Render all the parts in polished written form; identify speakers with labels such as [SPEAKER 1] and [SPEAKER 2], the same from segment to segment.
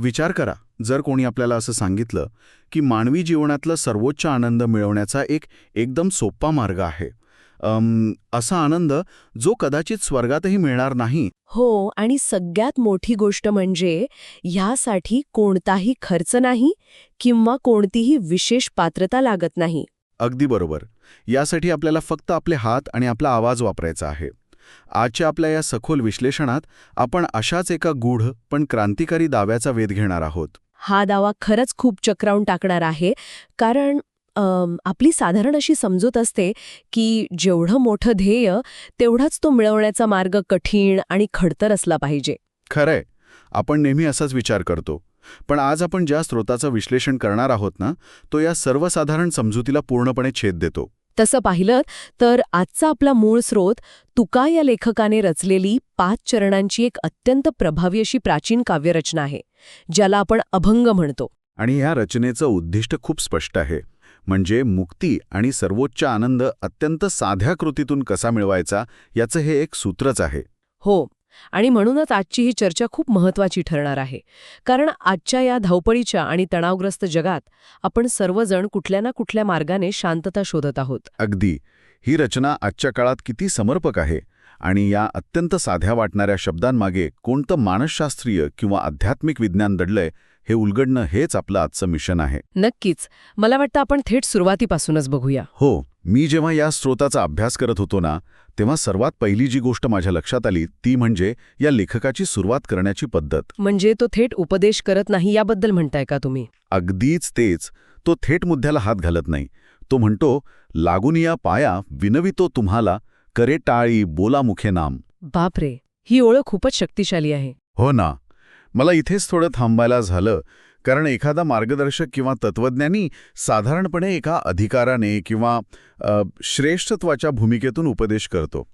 [SPEAKER 1] विचार करा, जर कोणी आपल्याला असं सांगितलं की मानवी जीवनातलं सर्वोच्च आनंद मिळवण्याचा एक एकदम सोपा मार्ग आहे, असा आनंद जो कदाचित स्वर्गातही मिळणार नाही.
[SPEAKER 2] हो, आणि सगळ्यात मोठी गोष्ट म्हणजे ह्यासाठी कोणताही खर्च नाही किंवा कोणतीही विशेष पात्रता लागत नाही.
[SPEAKER 1] अगदी बरोबर. यासाठी आपल्याला फक्त आपले हात आणि आपला आवाज वापरायचा आहे. आजच्या आपल्या या सखोल विश्लेषणात आपण अशाच एका गूढ पण क्रांतिकारी दाव्याचा वेध घेणार आहोत.
[SPEAKER 2] हा दावा खरंच खूप चक्रावून टाकणार आहे, कारण आपली साधारण अशी समजूत असते की जेवढं मोठं ध्येय तेवढाच तो मिळवण्याचा मार्ग कठीण आणि खडतर असला पाहिजे.
[SPEAKER 1] खरंय, आपण नेहमी असाच विचार करतो. पण आज आपण ज्या स्रोताचं विश्लेषण करणार आहोत ना, तो या सर्वसाधारण समजुतीला पूर्णपणे छेद देतो.
[SPEAKER 2] तसं पाहिलं तर आजचा आपला मूळ स्रोत तुका या लेखकाने रचलेली 5 चरणांची एक अत्यंत प्रभावी अशी प्राचीन काव्यरचना आहे, ज्याला आपण अभंग म्हणतो.
[SPEAKER 1] आणि या रचनेचं उद्दिष्ट खूप स्पष्ट आहे, म्हणजे मुक्ती आणि सर्वोच्च आनंद अत्यंत साध्या कृतीतून कसा मिळवायचा याचं हे एक सूत्रच आहे.
[SPEAKER 2] हो, आणि म्हणूनच आजची ही चर्चा खूप महत्त्वाची ठरणार आहे, कारण आजच्या या धावपळीच्या आणि तणावग्रस्त जगात आपण सर्वजण कुठल्या ना कुठल्या मार्गाने शांतता शोधत आहोत.
[SPEAKER 1] अगदी. ही रचना आजच्या काळात किती समर्पक आहे आणि या अत्यंत साध्या वाटणाऱ्या शब्दांमागे कोणतं मानसशास्त्रीय किंवा आध्यात्मिक विज्ञान दडलंय हे उलगडणं हेच आपलं आजचं मिशन आहे.
[SPEAKER 2] नक्कीच. मला वाटतं आपण थेट सुरुवातीपासूनच बघूया.
[SPEAKER 1] हो, मी जेव्हा या स्रोताचा अभ्यास करत होतो ना, तेव्हा सर्वात पहिली जी गोष्ट माझ्या लक्षात आली ती म्हणजे या लेखकाची सुरुवात करण्याची पद्धत.
[SPEAKER 2] म्हणजे तो थेट उपदेश करत नाही याबद्दल म्हणताय का तुम्ही?
[SPEAKER 1] अगदीच तेच. तो थेट मुद्द्याला हात घालत नाही. तो म्हणतो, लागून या पाया विनवितो तुम्हाला, करे टाळी बोला मुखे नाम.
[SPEAKER 2] बापरे, ही ओळख खूपच शक्तिशाली आहे.
[SPEAKER 1] हो ना. मला इथेच थोडं थांबायला झालं, कारण एखादा मार्गदर्शक किंवा तत्वज्ञानी साधारणपणे एका अधिकाराने किंवा श्रेष्ठत्वाच्या भूमिकेतून उपदेश करतो.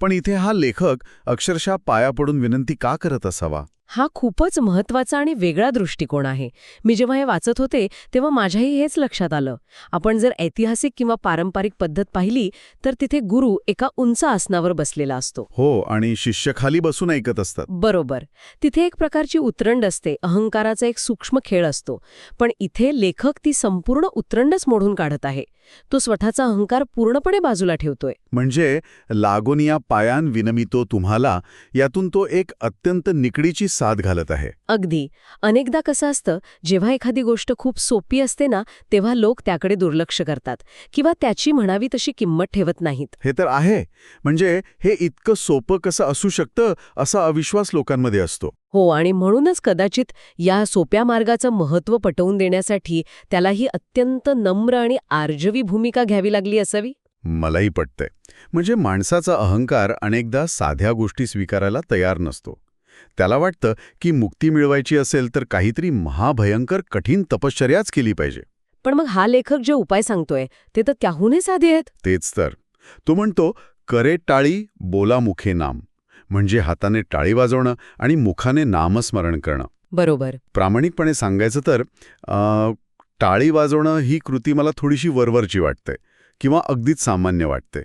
[SPEAKER 1] पण इथे हा लेखक अक्षरशः पाया पडून विनंती का करत असावा?
[SPEAKER 2] हा खूपच महत्वाचा आणि वेगळा दृष्टिकोन आहे. मी जेव्हा हे वाचत होते तेव्हा माझ्याही हेच लक्षात आलं. आपण जर ऐतिहासिक किंवा पारंपरिक पद्धत पाहिली तर तिथे गुरु एका उंच आसनावर बसलेला असतो.
[SPEAKER 1] हो, आणि शिष्य खाली बसून ऐकत असतात.
[SPEAKER 2] बरोबर. तिथे एक प्रकारची उतरंड असते, अहंकाराचा एक सूक्ष्म खेळ असतो. पण इथे लेखक ती संपूर्ण उतरंडच मोडून काढत आहे. तो स्वतःचा अहंकार पूर्णपणे बाजूला ठेवतोय.
[SPEAKER 1] म्हणजे लागून या पायान विनमितो तुम्हाला, यातून तो एक अत्यंत निकडीची साथ घालत आहे.
[SPEAKER 2] अगदी. अनेकदा कसं असतं, जेव्हा एखादी गोष्ट खूप सोपी असते ना, तेव्हा लोक त्याकडे दुर्लक्ष करतात किंवा त्याची म्हणावी तशी किंमत ठेवत नाहीत.
[SPEAKER 1] हे तर आहे. म्हणजे हे इतकं सोपं कसं असू शकतं असा अविश्वास लोकांमध्ये असतो.
[SPEAKER 2] हो, आणि म्हणूनच कदाचित या सोप्या मार्गाचं महत्त्व पटवून देण्यासाठी त्याला ही अत्यंत नम्र आणि आर्जवी भूमिका घ्यावी लागली असावी.
[SPEAKER 1] मलाही पटतंय. म्हणजे माणसाचा अहंकार अनेकदा साध्या गोष्टी स्वीकारायला तयार नसतो. त्याला वाटतं की मुक्ती मिळवायची असेल तर काहीतरी महाभयंकर कठीण तपश्चर्याच केली पाहिजे.
[SPEAKER 2] पण मग हा लेखक जे उपाय सांगतोय ते तर त्याहूनही साधे आहेत.
[SPEAKER 1] तेच तर. तो म्हणतो, करे टाळी बोला मुखे नाम. म्हणजे हाताने टाळी वाजवणं आणि मुखाने नामस्मरण करणं.
[SPEAKER 2] बरोबर.
[SPEAKER 1] प्रामाणिकपणे सांगायचं तर टाळी वाजवणं ही कृती मला थोडीशी वरवरची वाटते किंवा अगदीच सामान्य वाटते.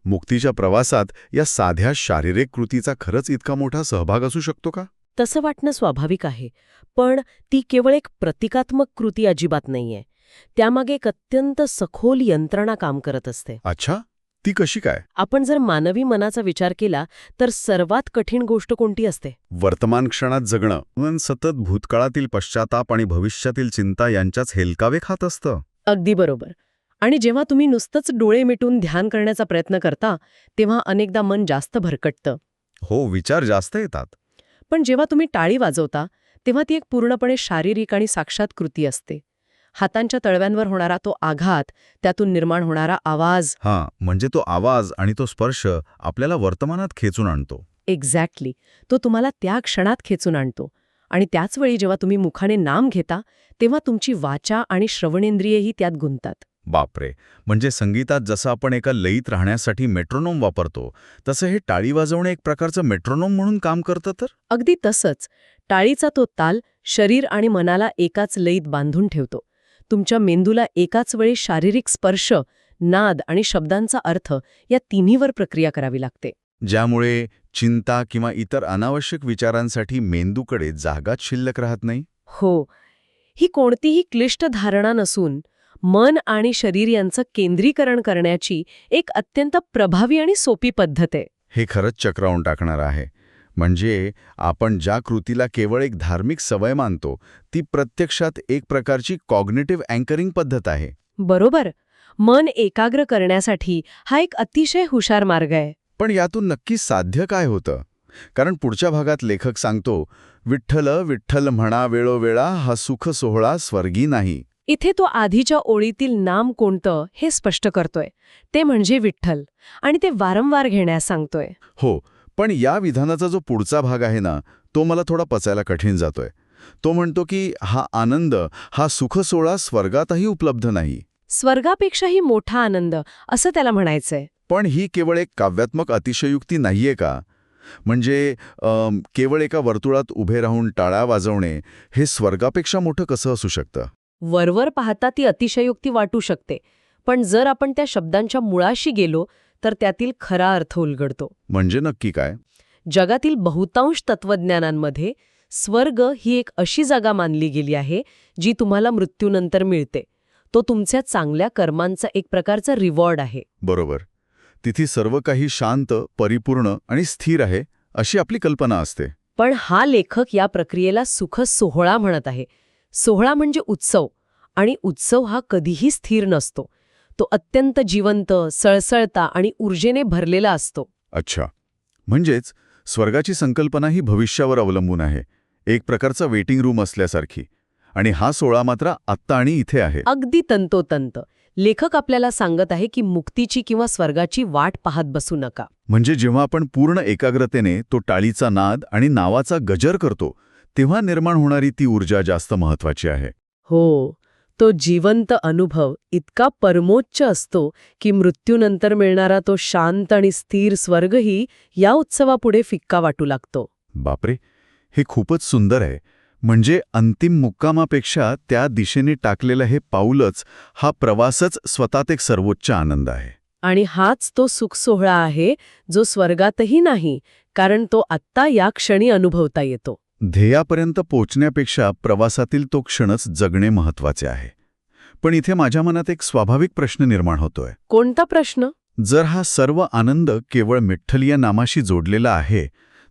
[SPEAKER 1] मुक्तीच्या प्रवासात या साध्या शारीरिक कृतीचा खरंच इतका मोठा सहभाग असू शकतो का?
[SPEAKER 2] तसं वाटणं स्वाभाविक आहे, पण ती केवळ एक प्रतिकात्मक कृती अजिबात नाहीये. त्यामागे एक अत्यंत सखोल यंत्रणा काम करत असते.
[SPEAKER 1] अच्छा, ती कशी काय?
[SPEAKER 2] आपण जर मानवी मनाचा विचार केला तर सर्वात कठीण गोष्ट कोणती असते?
[SPEAKER 1] वर्तमान क्षणात जगणं. मन सतत भूतकाळातील पश्चाताप आणि भविष्यातील चिंता यांच्याच हेलकावे खात असतं.
[SPEAKER 2] अगदी बरोबर. आणि जेव्हा तुम्ही नुसतंच डोळे मिटून ध्यान करण्याचा प्रयत्न करता तेव्हा अनेकदा मन जास्त भरकटतं.
[SPEAKER 1] हो, विचार जास्त येतात.
[SPEAKER 2] पण जेव्हा तुम्ही टाळी वाजवता तेव्हा ती एक पूर्णपणे शारीरिक आणि साक्षात कृती असते. हातांच्या तळव्यांवर होणारा तो आघात, त्यातून निर्माण होणारा आवाज.
[SPEAKER 1] हां, म्हणजे तो आवाज आणि तो स्पर्श आपल्याला वर्तमानात खेचून आणतो.
[SPEAKER 2] एक्झॅक्टली. तो तुम्हाला त्या क्षणात खेचून आणतो. आणि त्याचवेळी जेव्हा तुम्ही मुखाने नाम घेता तेव्हा तुमची वाचा आणि श्रवणेंद्रियही त्यात गुंततात.
[SPEAKER 1] बापरे. म्हणजे संगीतात जसं आपण एका लयीत राहण्यासाठी मेट्रोनोम वापरतो, तसं हे टाळी वाजवणे एक प्रकारचं मेट्रोनोम म्हणून काम करतं तर?
[SPEAKER 2] अगदी तसंच. टाळीचा तो ताल शरीर आणि मनाला एकाच लयीत बांधून ठेवतो. तुमच्या मेंदूला एकाच वेळी शारीरिक स्पर्श, नाद आणि शब्दांचा अर्थ या तिन्हीवर प्रक्रिया करावी लागते.
[SPEAKER 1] ज्यामुळे चिंता किंवा इतर अनावश्यक विचारांसाठी मेंदूकडे जागाच शिल्लक राहत नाही.
[SPEAKER 2] हो. ही कोणतीही क्लिष्ट धारणा नसून मन आणि शरीर यांचं केंद्रीकरण करण्याची एक अत्यंत प्रभावी आणि सोपी पद्धत आहे.
[SPEAKER 1] हे खरंच चक्रावून टाकणार आहे. म्हणजे आपण ज्या कृतीला केवळ एक धार्मिक सवय मानतो ती प्रत्यक्षात एक प्रकारची कॉग्निटिव्ह अँकरिंग पद्धत आहे.
[SPEAKER 2] बरोबर. मन एकाग्र करण्यासाठी हा एक अतिशय हुशार मार्ग आहे.
[SPEAKER 1] पण यातून नक्की साध्य काय होतं? कारण पुढच्या भागात लेखक सांगतो, विठ्ठल विठ्ठल म्हणा वेळोवेळा हा सुख सोहळा स्वर्गी नाही.
[SPEAKER 2] इथे तो आधीच्या ओळीतील नाम कोणतं हे स्पष्ट करतोय. ते म्हणजे विठ्ठल. आणि ते वारंवार घेण्यास सांगतोय.
[SPEAKER 1] हो, पण या विधानाचा जो पुढचा भाग आहे ना, तो मला थोडा पचायला कठीण जातोय. तो म्हणतो की हा आनंद, हा सुख सोहळा स्वर्गातही उपलब्ध नाही.
[SPEAKER 2] स्वर्गापेक्षाही मोठा आनंद असं त्याला म्हणायचंय.
[SPEAKER 1] पण ही केवळ एक काव्यात्मक अतिशयोक्ती नाहीये का? म्हणजे केवळ एका वर्तुळात उभे राहून टाळ्या वाजवणे हे स्वर्गापेक्षा मोठं कसं असू शकतं?
[SPEAKER 2] वरवर पाहता ती अतिशयोक्ती वाटू शकते. पण जर आपण त्या शब्दांच्या मुळाशी गेलो तर त्यातील खरा अर्थ उलगडतो.
[SPEAKER 1] म्हणजे नक्की काय?
[SPEAKER 2] जगातील बहुतांश तत्वज्ञानांमध्ये स्वर्ग ही एक अशी जागा मानली गेली आहे जी तुम्हाला मृत्यूनंतर मिळते. तो तुमच्या चांगल्या कर्मांचा एक प्रकारचा रिवॉर्ड आहे.
[SPEAKER 1] बरोबर. तिथे सर्व काही शांत, परिपूर्ण आणि स्थिर आहे अशी आपली कल्पना असते.
[SPEAKER 2] पण हा लेखक या प्रक्रियेला सुख सोहळा म्हणत आहे. सोहळा म्हणजे उत्सव, आणि उत्सव हा कधीही स्थिर नसतो. तो अत्यंत जिवंत, सळसळता आणि ऊर्जेने भरलेला असतो.
[SPEAKER 1] अच्छा. म्हणजेच स्वर्गाची संकल्पना ही भविष्यावर अवलंबून आहे, एक प्रकारचा वेटिंग रूम असल्यासारखी. आणि हा सोहळा मात्र आत्ता आणि इथे आहे.
[SPEAKER 2] अगदी तंतोतंत. लेखक आपल्याला सांगत आहे की मुक्तीची किंवा स्वर्गाची वाट पाहत बसू नका.
[SPEAKER 1] म्हणजे जेव्हा आपण पूर्ण एकाग्रतेने तो टाळीचा नाद आणि नावाचा गजर करतो तेव्हा निर्माण होणारी ती ऊर्जा जास्त महत्वाची आहे.
[SPEAKER 2] हो, तो जिवंत अनुभव इतका परमोच्च असतो की मृत्यूनंतर मिळणारा तो शांत आणि स्थिर स्वर्गही या उत्सवापुढे फिक्का वाटू लागतो.
[SPEAKER 1] बापरे, हे खूपच सुंदर आहे. म्हणजे अंतिम मुक्कामापेक्षा त्या दिशेने टाकलेलं हे पाऊलच, हा प्रवासच स्वतःत एक सर्वोच्च आनंद आहे.
[SPEAKER 2] आणि हाच तो सुख सोहळा आहे जो स्वर्गातही नाही, कारण तो आत्ता या क्षणी अनुभवता येतो.
[SPEAKER 1] ध्येयापर्यंत पोचण्यापेक्षा प्रवासातील तो क्षणच जगणे महत्वाचे आहे. पण इथे माझ्या मनात एक स्वाभाविक प्रश्न निर्माण होतोय.
[SPEAKER 2] कोणता प्रश्न?
[SPEAKER 1] जर हा सर्व आनंद केवळ विठ्ठल या नामाशी जोडलेला आहे,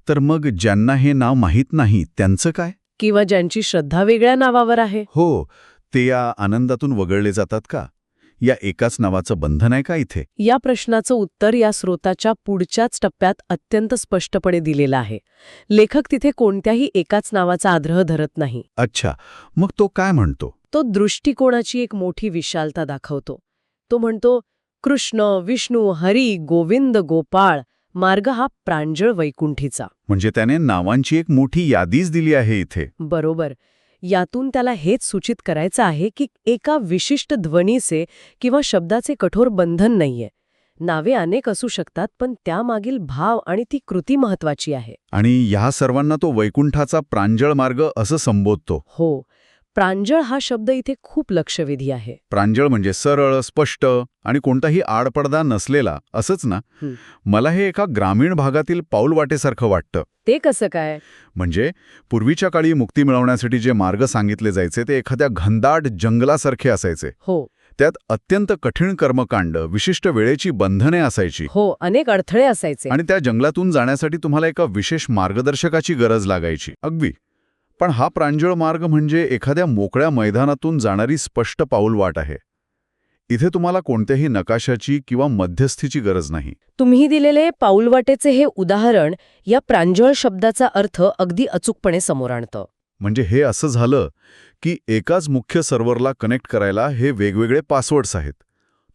[SPEAKER 1] तर मग ज्यांना हे नाव माहीत नाही त्यांचं काय?
[SPEAKER 2] किंवा ज्यांची श्रद्धा वेगळ्या नावावर आहे?
[SPEAKER 1] हो, ते या आनंदातून वगळले जातात का? या एकाच नावाचं बंधन आहे का इथे?
[SPEAKER 2] या प्रश्नाचं उत्तर या स्रोताच्या पुढच्याच टप्प्यात अत्यंत स्पष्टपणे दिलेलं आहे. लेखक तिथे कोणत्याही एकाच नावाचा आग्रह धरत नाही.
[SPEAKER 1] अच्छा, मग तो काय म्हणतो?
[SPEAKER 2] तो दृष्टिकोनाची एक मोठी विशालता दाखवतो. तो म्हणतो, कृष्ण, विष्णू, हरी, गोविंद, गोपाळ मार्ग हा प्रांजळ वैकुंठीचा.
[SPEAKER 1] म्हणजे त्याने नावांची एक मोठी यादीच दिली आहे इथे.
[SPEAKER 2] बरोबर. यातून त्याला हेच सूचित करायचं आहे की एका विशिष्ट ध्वनीचे किंवा शब्दाचे कठोर बंधन नाहीये. नावे अनेक असू शकतात, पण त्यामागील भाव आणि ती कृती महत्वाची आहे.
[SPEAKER 1] आणि ह्या सर्वांना तो वैकुंठाचा प्रांजळ मार्ग असं संबोधतो.
[SPEAKER 2] हो, प्रांजळ हा शब्द इथे खूप लक्षवेधी आहे.
[SPEAKER 1] प्रांजळ म्हणजे सरळ, स्पष्ट आणि कोणताही आडपडदा नसलेला, असंच ना? मला हे एका ग्रामीण भागातील पाऊलवाटेसारखं वाटतं.
[SPEAKER 2] ते कसं काय?
[SPEAKER 1] म्हणजे पूर्वीच्या काळी मुक्ती मिळवण्यासाठी जे मार्ग सांगितले जायचे ते एखाद्या घनदाट जंगलासारखे असायचे.
[SPEAKER 2] हो.
[SPEAKER 1] त्यात अत्यंत कठीण कर्मकांड, विशिष्ट वेळेची बंधने असायची.
[SPEAKER 2] हो, अनेक अडथळे असायचे.
[SPEAKER 1] आणि त्या जंगलातून जाण्यासाठी तुम्हाला एका विशेष मार्गदर्शकाची गरज लागायची. अगदी. पण हा प्रांजळ मार्ग म्हणजे एखाद्या मोकळ्या मैदानातून जाणारी स्पष्ट पाऊलवाट आहे. इथे तुम्हाला कोणत्याही नकाशाची किंवा मध्यस्थीची गरज नाही.
[SPEAKER 2] तुम्ही दिलेले पाऊलवाटेचे हे उदाहरण या प्रांजळ शब्दाचा अर्थ अगदी अचूकपणे समोर आणतं.
[SPEAKER 1] म्हणजे हे असं झालं की एकाच मुख्य सर्व्हरला कनेक्ट करायला हे वेगवेगळे पासवर्ड्स आहेत.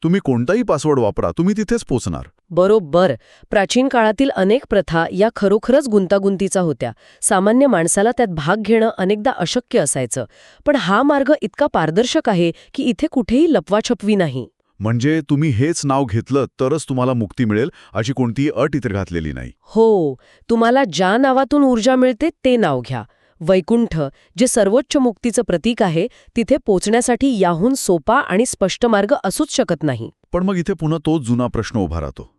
[SPEAKER 1] तुम्ही कोणताही पासवर्ड वापरा, तुम्ही तिथेच पोचणार.
[SPEAKER 2] बरोबर. प्राचीन काळातील अनेक प्रथा या खरोखरच गुंतागुंतीचा होत्या. सामान्य माणसाला त्यात भाग घेणं अनेकदा अशक्य असायचं. पण हा मार्ग इतका पारदर्शक आहे की इथे कुठेही लपवाछपवी नाही.
[SPEAKER 1] म्हणजे तुम्ही हेच नाव घेतलं तरच तुम्हाला मुक्ती मिळेल अशी कोणतीही अट इथे घातलेली नाही.
[SPEAKER 2] हो, तुम्हाला ज्या नावातून ऊर्जा मिळते ते नाव घ्या. वैकुंठ, जे सर्वोच्च मुक्तीचं प्रतीक आहे, तिथे पोचण्यासाठी याहून सोपा आणि स्पष्ट मार्ग असूच शकत नाही.
[SPEAKER 1] पण मग इथे पुन्हा तोच जुना प्रश्न उभा राहतो.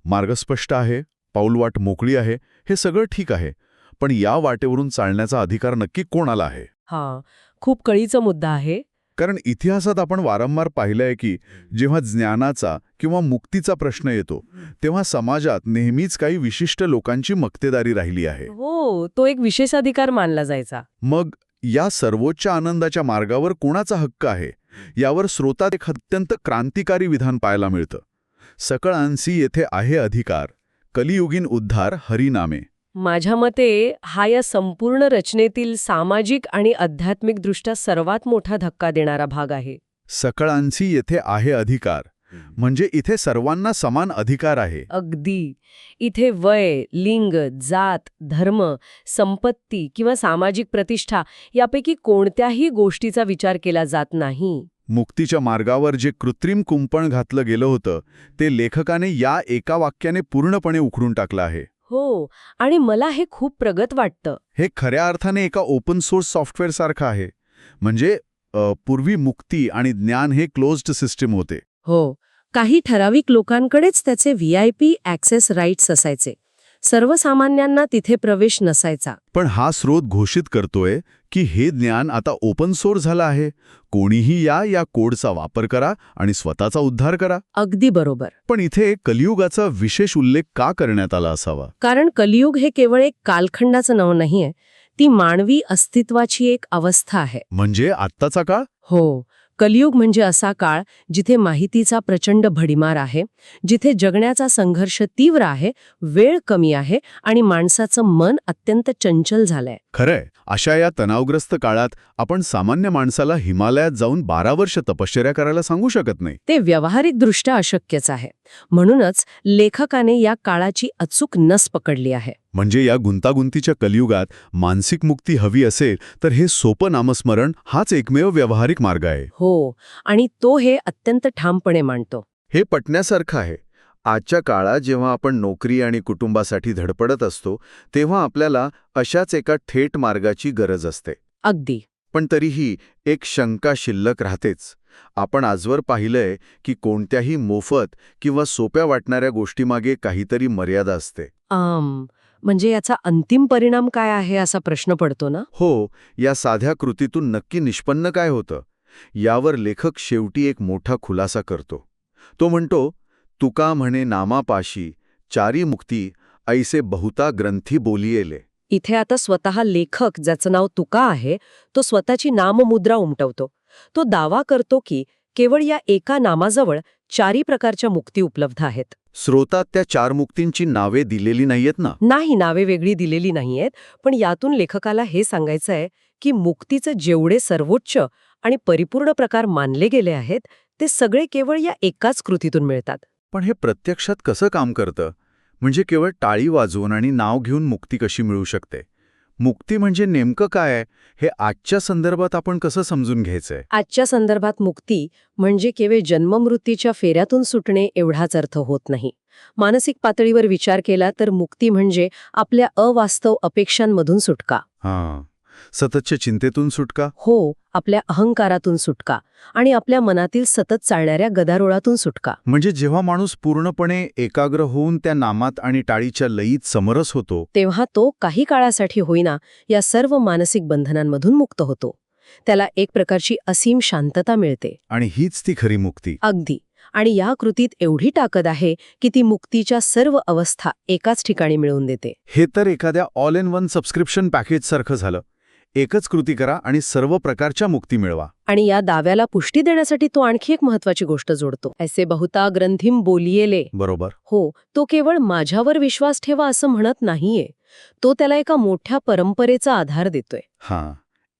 [SPEAKER 1] मार्ग स्पष्ट आहे, पाऊलवाट मोकळी आहे, हे सगळं ठीक आहे. पण या वाटेवरून चालण्याचा अधिकार नक्की कोणाला आहे?
[SPEAKER 2] हां, खूप कळीचा मुद्दा आहे.
[SPEAKER 1] कारण इतिहासात आपण वारंवार पाहिलंय की जेव्हा ज्ञानाचा किंवा मुक्तीचा प्रश्न येतो तेव्हा समाजात नेहमीच काही विशिष्ट लोकांची मक्तेदारी राहिली आहे.
[SPEAKER 2] हो, तो एक विशेषाधिकार मानला जायचा.
[SPEAKER 1] मग या सर्वोच्च आनंदाच्या मार्गावर कोणाचा हक्क आहे यावर स्रोतात एक अत्यंत क्रांतिकारी विधान पाहायला मिळतं. सकळांसी येथे आहे अधिकार, कलियुगीन उद्धार हरिनामे.
[SPEAKER 2] माझ्या मते हा या संपूर्ण रचनेतील सामाजिक आणि आध्यात्मिकदृष्ट्या सर्वात मोठा धक्का देणारा भाग आहे.
[SPEAKER 1] सकळांसी येथे आहे अधिकार म्हणजे इथे सर्वांना समान अधिकार आहे.
[SPEAKER 2] अगदी. इथे वय, लिंग, जात, धर्म, संपत्ती किंवा सामाजिक प्रतिष्ठा यापैकी कोणत्याही गोष्टीचा विचार केला जात नाही.
[SPEAKER 1] मुक्तीच्या मार्गावर जे कृत्रिम कुंपण घातलं गेलं होतं ते लेखकाने या एका वाक्याने पूर्णपणे उखडून टाकलं आहे.
[SPEAKER 2] हो, आणि मला हे खूप प्रगत वाटतं.
[SPEAKER 1] हे खऱ्या अर्थाने एका ओपन सोर्स सॉफ्टवेअर सारखं आहे. म्हणजे पूर्वी मुक्ती आणि ज्ञान हे क्लोज्ड सिस्टीम होते.
[SPEAKER 2] हो, काही ठराविक लोकांकडेच त्याचे VIP ॲक्सेस राईट्स असायचे. सर्वसामान्यांना तिथे प्रवेश नसायचा.
[SPEAKER 1] पण हा स्रोत घोषित करतोय की हे ज्ञान आता ओपन सोर्स झालं आहे. कोणीही या कोडचा वापर करा आणि स्वतःचा उद्धार करा.
[SPEAKER 2] अगदी बरोबर.
[SPEAKER 1] पण इथे कलियुगाचा विशेष उल्लेख का करण्यात आला असावा?
[SPEAKER 2] कारण कलियुग हे केवळ एक कालखंडाचं नाव नाहीये, ती मानवी अस्तित्वाची एक अवस्था आहे.
[SPEAKER 1] म्हणजे आत्ताचा काळ?
[SPEAKER 2] हो, कलियुग म्हणजे असा काळ जिथे माहितीचा प्रचंड भडीमार आहे, जिथे जगण्याचा संघर्ष तीव्र आहे, वेळ कमी आहे आणि माणसाचं मन अत्यंत चंचल झालंय.
[SPEAKER 1] खरंय. अशा या तणावग्रस्त काळात आपण सामान्य माणसाला हिमालयात जाऊन 12 वर्ष तपश्चर्या करायला सांगू शकत नाही.
[SPEAKER 2] ते व्यावहारिकदृष्ट्या अशक्यच आहे. म्हणूनच लेखकाने या काळाची अचूक नस पकडली आहे.
[SPEAKER 1] म्हणजे या गुंतागुंतीच्या कलियुगात मानसिक मुक्ती हवी असेल तर हे सोपं नामस्मरण हाच एकमेव व्यावहारिक मार्ग आहे.
[SPEAKER 2] हो, आणि तो हे अत्यंत ठामपणे मांडतो.
[SPEAKER 1] हे पटण्यासारखं आहे. आजच्या काळात जेव्हा आपण नोकरी आणि कुटुंबासाठी धडपडत असतो तेव्हा आपल्याला अशाच एका थेट मार्गाची गरज असते.
[SPEAKER 2] अगदी.
[SPEAKER 1] पण तरीही एक शंका शिल्लक राहतेच. आपण आजवर पाहिलंय की कोणत्याही मोफत किंवा सोप्या वाटणाऱ्या गोष्टीमागे काहीतरी मर्यादा असते.
[SPEAKER 2] म्हणजे याचा अंतिम परिणाम काय आहे असा प्रश्न पडतो ना?
[SPEAKER 1] हो, या साध्या कृतीतून नक्की निष्पन्न काय होतं यावर लेखक शेवटी एक मोठा खुलासा करतो. तो म्हणतो, तुका म्हणे नामापाशी चारी मुक्ती ऐसे बहुता ग्रंथी बोलियेले.
[SPEAKER 2] इथे आता स्वतः लेखक, ज्याचं नाव तुका आहे, तो स्वतःची नाममुद्रा उमटवतो. तो दावा करतो की केवळ या एका नामाजवळ 4 प्रकारच्या मुक्ती उपलब्ध आहेत.
[SPEAKER 1] स्रोतात त्या 4 मुक्तींची नावे दिलेली नाहीयेत ना?
[SPEAKER 2] नाही, नावे वेगळी दिलेली नाहीयेत, पण यातून लेखकाला हे सांगायचंय की मुक्तीचं जेवढे सर्वोच्च आणि परिपूर्ण प्रकार मानले गेले आहेत ते सगळे केवळ या एकाच कृतीतून मिळतात.
[SPEAKER 1] पण हे प्रत्यक्षात कसं काम करतं? म्हणजे केवळ टाळी वाजवून आणि नाव घेऊन मुक्ती कशी मिळू शकते? मुक्ती म्हणजे नेमकं काय आहे हे आजच्या संदर्भात आपण कसं समजून घ्यायचंय?
[SPEAKER 2] आजच्या संदर्भात मुक्ती म्हणजे केवळ जन्ममृत्यूच्या फेऱ्यातून सुटणे एवढाच अर्थ होत नाही. मानसिक पातळीवर विचार केला तर मुक्ती म्हणजे आपल्या अवास्तव अपेक्षांमधून सुटका.
[SPEAKER 1] हां, सततच्या चिंतेतून सुटका?
[SPEAKER 2] हो, आपल्या अहंकारातून सुटका आणि आपल्या मनातील सतत चालणाऱ्या गदारोळातून सुटका.
[SPEAKER 1] म्हणजे जेव्हा माणूस पूर्णपणे एकाग्र होऊन त्या नामात आणि टाळीच्या लयीत समरस होतो
[SPEAKER 2] तेव्हा तो काही काळासाठी होईना या सर्व मानसिक बंधनांमधून मुक्त होतो. त्याला एक प्रकारची असीम शांतता मिळते.
[SPEAKER 1] आणि हीच ती खरी मुक्ती.
[SPEAKER 2] अगदी. आणि या कृतीत एवढी ताकद आहे की ती मुक्तीच्या सर्व अवस्था एकाच ठिकाणी मिळवून देते.
[SPEAKER 1] हे तर एखाद्या all in one subscription package सारखं झालं. एकच कृती करा आणि सर्व प्रकारच्या मुक्ती मिळवा.
[SPEAKER 2] आणि या दाव्याला पुष्टी देण्यासाठी तो आणखी एक महत्वाची गोष्ट जोडतो. ऐसे बहुता ग्रंथीम बोलियेले.
[SPEAKER 1] बरोबर.
[SPEAKER 2] हो, तो केवळ माझ्यावर विश्वास ठेवा असं म्हणत नाहीये. तो त्याला एका मोठ्या परंपरेचा आधार देतोय.
[SPEAKER 1] हां,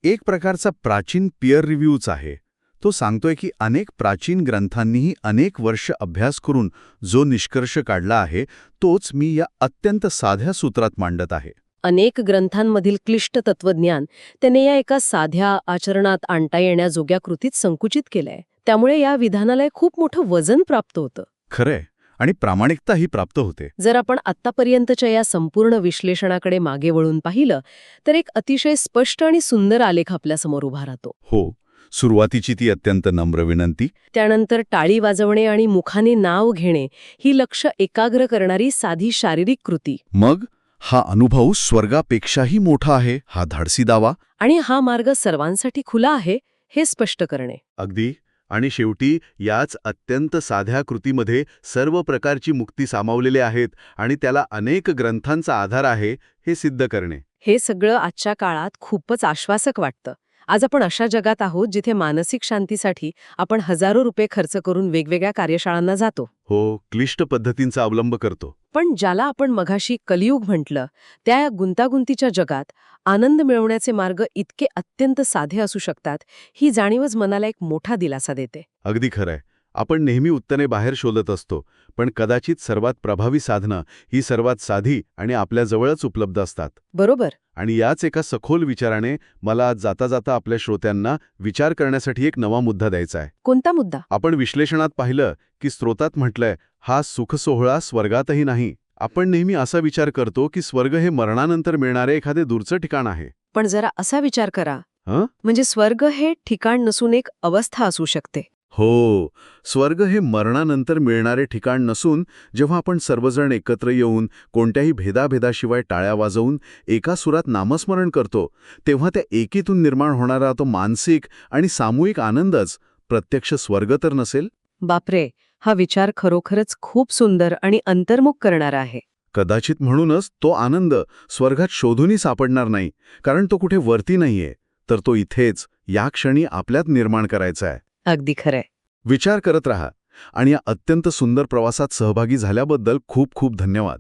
[SPEAKER 1] एक प्रकारचा प्राचीन पियर रिव्ह्यूच आहे. तो सांगतोय की अनेक प्राचीन ग्रंथांनीही अनेक वर्ष अभ्यास करून जो निष्कर्ष काढला आहे तोच मी या अत्यंत साध्या सूत्रात मांडत आहे.
[SPEAKER 2] अनेक ग्रंथांमधील क्लिष्ट तत्वज्ञान त्याने या एका साध्या आचरणात आणता येण्याजोग्या कृतीत संकुचित केलंय. त्यामुळे या विधानाला खूप मोठं वजन प्राप्त होतं.
[SPEAKER 1] खरंय, आणि प्रामाणिकताही प्राप्त होते.
[SPEAKER 2] जर आपण आत्तापर्यंतच्या या संपूर्ण विश्लेषणाकडे मागे वळून पाहिलं तर एक अतिशय स्पष्ट आणि सुंदर आलेख आपल्यासमोर उभा राहतो.
[SPEAKER 1] हो, सुरुवातीची ती अत्यंत नम्र विनंती,
[SPEAKER 2] त्यानंतर टाळी वाजवणे आणि मुखाने नाव घेणे ही लक्ष एकाग्र करणारी साधी शारीरिक कृती.
[SPEAKER 1] मग हा अनुभव स्वर्गापेक्षाही मोठा आहे, हा धाडसी दावा.
[SPEAKER 2] आणि हा मार्ग सर्वांसाठी खुला आहे हे स्पष्ट करणे.
[SPEAKER 1] अगदी. आणि शेवटी याच अत्यंत साध्या कृतीमध्ये सर्व प्रकारची मुक्ती सामावलेली आहेत आणि त्याला अनेक ग्रंथांचा आधार आहे हे सिद्ध करणे.
[SPEAKER 2] हे सगळं आजच्या काळात खूपच आश्वासक वाटतं. आज आपण अशा जगात आहोत जिथे मानसिक शांतीसाठी आपण हजारो रुपये खर्च करून वेगवेगळ्या कार्यशाळांना जातो.
[SPEAKER 1] हो, क्लिष्ट पद्धतींचा अवलंब करतो.
[SPEAKER 2] पण ज्याला आपण मघाशी कलियुग म्हटलं, त्या या गुंतागुंतीच्या जगात आनंद मिळवण्याचे मार्ग इतके अत्यंत साधे असू शकतात, ही जाणीवच मनाला एक मोठा दिलासा देते.
[SPEAKER 1] अगदी खरंय. आपण नेहमी उत्तरे बाहेर शोधत असतो, पण कदाचित सर्वात प्रभावी साधनं ही सर्वात साधी आणि आपल्याजवळच उपलब्ध असतात.
[SPEAKER 2] बरोबर.
[SPEAKER 1] आणि याच एका सखोल विचाराने मला आज जाता जाता आपल्या श्रोत्यांना विचार करण्यासाठी एक नवा मुद्दा द्यायचा आहे.
[SPEAKER 2] कोणता मुद्दा?
[SPEAKER 1] आपण विश्लेषणात पाहिलं की स्रोतात म्हटलंय, हा सुखसोहळा स्वर्गातही नाही. आपण नेहमी असा विचार करतो की स्वर्ग हे मरणानंतर मिळणारे एखादे दूरचं ठिकाण आहे.
[SPEAKER 2] पण जरा असा विचार करा,
[SPEAKER 1] हं?
[SPEAKER 2] म्हणजे स्वर्ग हे ठिकाण नसून एक अवस्था असू शकते.
[SPEAKER 1] हो, स्वर्ग हे मरणानंतर मिळणारे ठिकाण नसून जेव्हा आपण सर्वजण एकत्र येऊन कोणत्याही भेदाभेदाशिवाय टाळ्या वाजवून एका सुरात नामस्मरण करतो, तेव्हा त्या एकीतून निर्माण होणारा तो मानसिक आणि सामूहिक आनंदच प्रत्यक्ष स्वर्ग तर नसेल?
[SPEAKER 2] बापरे, हा विचार खरोखरच खूप सुंदर आणि अंतर्मुख करणारा आहे.
[SPEAKER 1] कदाचित म्हणूनच तो आनंद स्वर्गात शोधूनही सापडणार नाही, कारण तो कुठे वरती नाहीये, तर तो इथेच, या क्षणी आपल्यात निर्माण करायचा आहे.
[SPEAKER 2] अगदी खरंय.
[SPEAKER 1] विचार करत राहा आणि या अत्यंत सुंदर प्रवासात सहभागी झाल्याबद्दल खूप खूप धन्यवाद.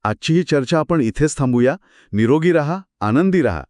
[SPEAKER 1] आजची ही चर्चा आपण इथेच थांबूया. निरोगी रहा, आनंदी रहा.